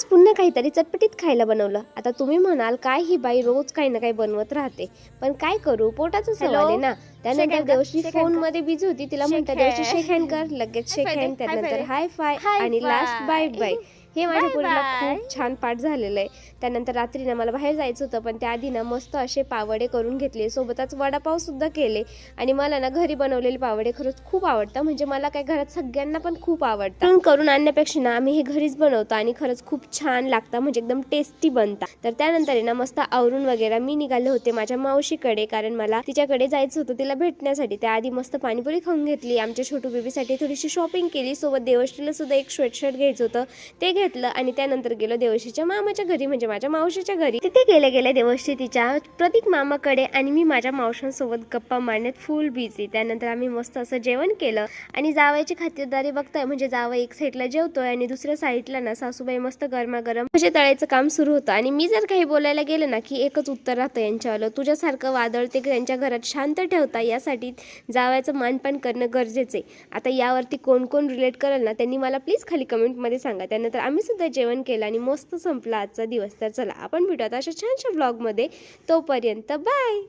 पुन्हा काहीतरी चटपटीत खायला बनवलं. आता तुम्ही म्हणाल काय ही बाई रोज काही ना काही बनवत राहते, पण काय करू, पोटाचा सवाल आहे ना. त्यानंतर देवश्री फोन मध्ये बिझी होती. तिला म्हणतात देवश्री शेक हँड कर, लगेच शेक हँड, त्यानंतर हाय फाय आणि लास्ट बाय बाय. हे माझ्या पोरीला खूप छान पाठ झालेलं आहे. त्यानंतर रात्री ना मला बाहेर जायचं होतं, पण त्याआधी ना मस्त असे पावडे करून घेतले, सोबतच वडापाव सुद्धा केले. आणि मला ना घरी बनवलेले पावडे खरंच खूप आवडतं, म्हणजे मला काय घरात सगळ्यांना पण खूप आवडतं. करून आणण्यापेक्षा ना आम्ही हे घरीच बनवतो आणि खरंच खूप छान लागतं, म्हणजे एकदम टेस्टी बनतात. तर त्यानंतर ना मस्त आवरून वगैरे मी निघाले होते माझ्या मावशीकडे, कारण मला तिच्याकडे जायचं होतं तिला भेटण्यासाठी. त्याआधी मस्त पाणीपुरी खाऊन घेतली, आमच्या छोटू बेबीसाठी थोडीशी शॉपिंग केली, सोबत देवश्रीला सुद्धा एक स्वेटशर्ट घ्यायचं होतं ते घेतलं. आणि त्यानंतर गेलो देवश्रीच्या मामाच्या घरी, म्हणजे माझ्या मावशीच्या घरी. तिथे गेले देवश्री तिच्या प्रतीक मामाकडे आणि मी माझ्या मावशांसोबत गप्पा मारण्यात फुल बिझी. त्यानंतर आम्ही मस्त असं जेवण केलं आणि जावयाची खातिरदारी बघताय, म्हणजे जावई एक साईडला जेवतोय आणि दुसऱ्या साईडला ना सासूबाई मस्त गरमागरम म्हणजे तळायचं काम सुरू होतं. आणि मी जर काही बोलायला गेलं ना की एकच उत्तर राहतं यांच्यावालं, तुझ्यासारखं वादळ ते त्यांच्या घरात शांत ठेवता, यासाठी जावयाचं मानपान करणं गरजेचे. आता यावरती कोण कोण रिलेट करेल ना त्यांनी मला प्लीज खाली कमेंटमध्ये सांगा. त्यानंतर आम्ही सुद्धा जेवण केलं आणि मस्त संपला आजचा दिवस. तर चला आपण भेटूयात अशा छानशा व्लॉगमध्ये. तोपर्यंत बाय.